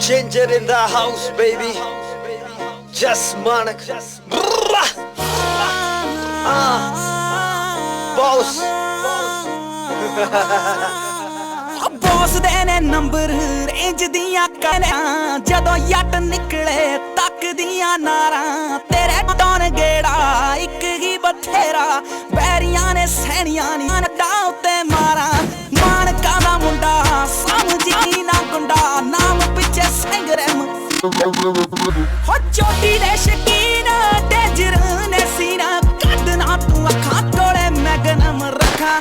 changer in the house, baby. Just Manak. Boss. Boss दे ने number range दियां कहना जदों यट निकले तक दियां नारा तेरे टोन गेड़ा एक ही बथेरा बैरियां ने सैनियां नी नड्डा उत्ते मारा मानका दा मुंडा समझी ना गुंडा नाम पिछे संगरम हो चोटी दे शकीन डेंजर ने सीना कड्डना तू अखां कोले मैगनम रखा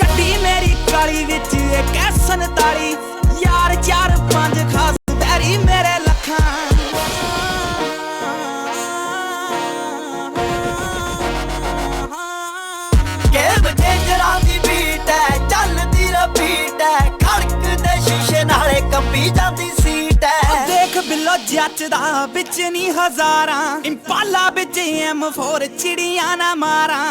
गड्डी मेरी काली विच एक 47 यार 4-5 खास बैरी मेरे लखां के बजे जरा दी बीट है चलदी रबीट है खड़क दे शीशे नाले कंबी जांदी सीट है देख बिल्लो जचदा बिच नी हजारां इंपाला बिच M4 चिड़ियां ना मारा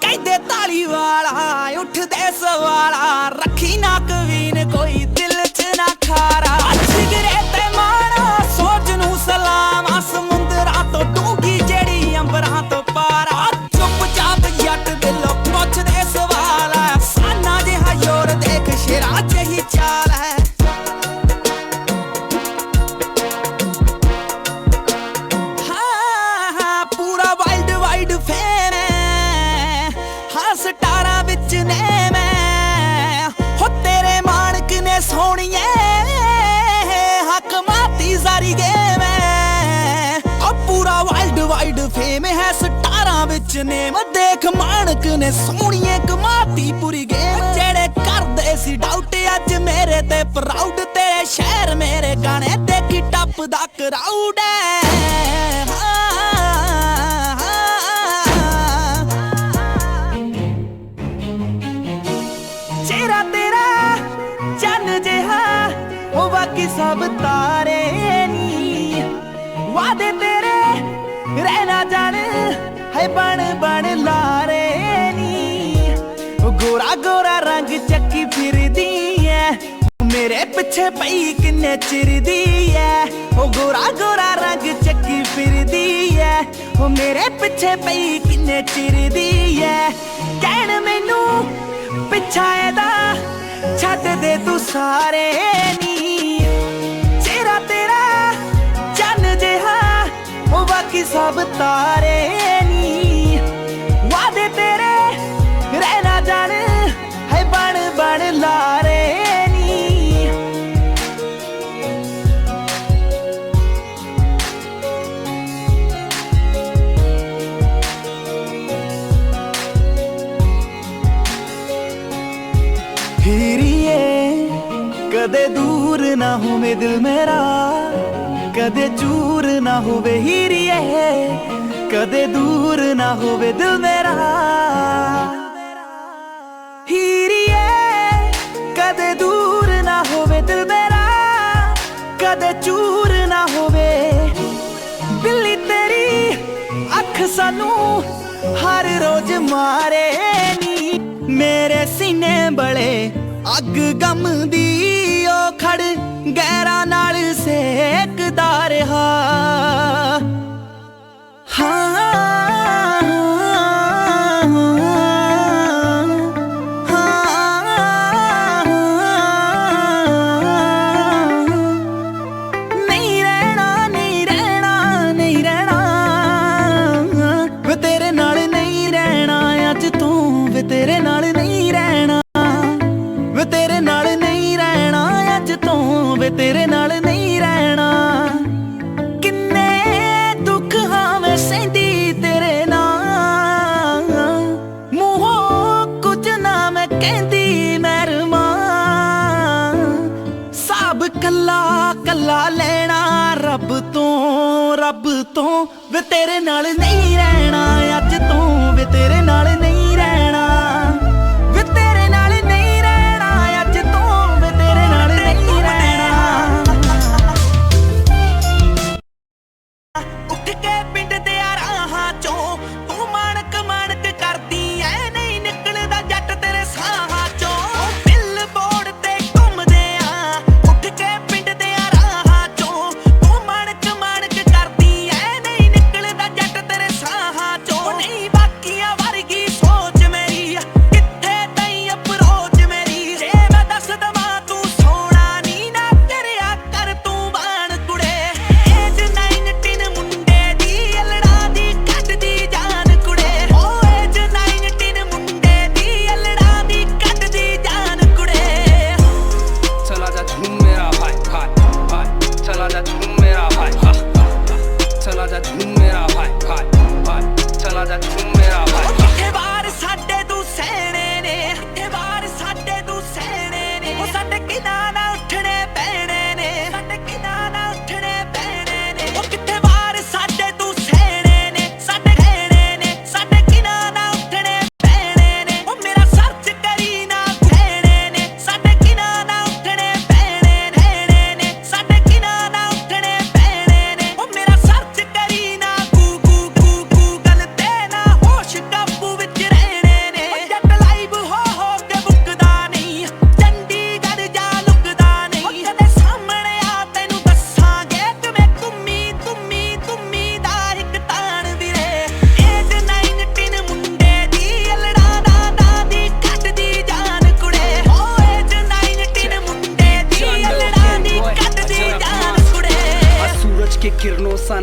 कहदे ताली वाला उठदे सवाला रखी ना कवीन कोई दिल च ना खारा जिगरे ते मारा सोच नू सलाम समुंदरां तो डूंगी जेड़ी अंबरां तो पारा चुपचाप जट दिलों पुछदे सवाल साना जिहा योर देख शेरा जही चाल है पूरा वाइल्ड वाइड फेम है हाँ सटारा बिच ने मैं हो तेरे मानक ने सोनिए हक माती सारी गेम है अब पूरा वाइल्ड वाइड फेम है सटारा बिच ने मैं देख मानक ने सोनिए कमाती पूरी गेम जेड़े करदे सी डाउट अज मेरे ते प्राउड तेरे शहर मेरे गाने देखी टप दा क्राउड है चेहरा तेरा चन्न जिहा हो बाकी सब तारे नी वादे तेरे रहना जान है बन बन लारे नी गोरा गोरा रंग चक्की फिरदी है मेरे पिछे पई किन्ने चिरदी है ओ गोरा गोरा रंग चक्की फिरदी है ओ मेरे पिछे पई किन्ने चिरदी है कहन मैनू पिछा एदा छड्ड दे तू सारे नी चेहरा तेरा चन्न जिहा ओ बाकी सब तारे नी वादे तेरे रहना जान है बन बन लारे नी हीरिए कदे दूर ना होवे दिल मेरा कदे चूर ना होवे हीरिए कदे दूर ना होवे दिल मेरा हीरिए कदे दूर ना होवे दिल मेरा कदे चूर ना होवे बिल्ली तेरी अख सानू हर रोज मारे नी मेरे सीने बड़े अग गम दी ओ खड़ गैरा नाल सेकदा रहा नहीं रहना नहीं रहना नहीं रहना वे तेरे नाल नहीं रहना अज तू वे तेरे नाल नहीं रहना वे तेरे नाल नहीं रहना अज तू वे तेरे नाल नहीं रहना किन्ने दुख हाँ मैं सहंदी तेरे नाल मूहों कुछ ना मैं कहंदी मैरमा साब कल्ला कल्ला लेना रब तो वे तेरे नाल नहीं रहना अज तू वे तेरे नाल नहीं रहना वे तेरे नाल नहीं रहना अज तू वे तेरे नाल नहीं रहना उठ के पिंड दे राहां चों तू मानक मानक करदी ऐ नहीं निकलदा जट तेरे साहां चों बिल बोर्ड ते घुमदे आ उठ के पिंड दे राहां चों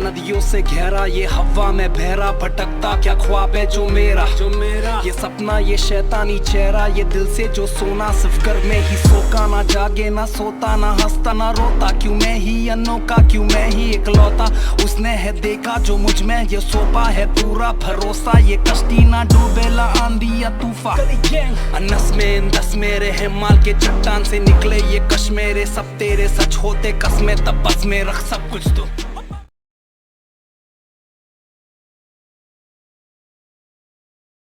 नदियों से गहरा ये हवा में बहरा भटकता क्या ख्वाब है जो मेरा ये सपना ये शैतानी चेहरा ये दिल से जो सोना सिर्फ घर में ही सोका ना जागे ना सोता ना हंसता ना रोता क्यों मैं ही अनोखा क्यों मैं ही इकलौता उसने है देखा जो मुझ में ये सोपा है पूरा भरोसा ये कश्ती ना डूबेला आंधी या तूफान नस में दस मेरे हिमाल के चट्टान से निकले ये कश मेरे सब तेरे सच होते कसमें तब बस में रख सब कुछ तो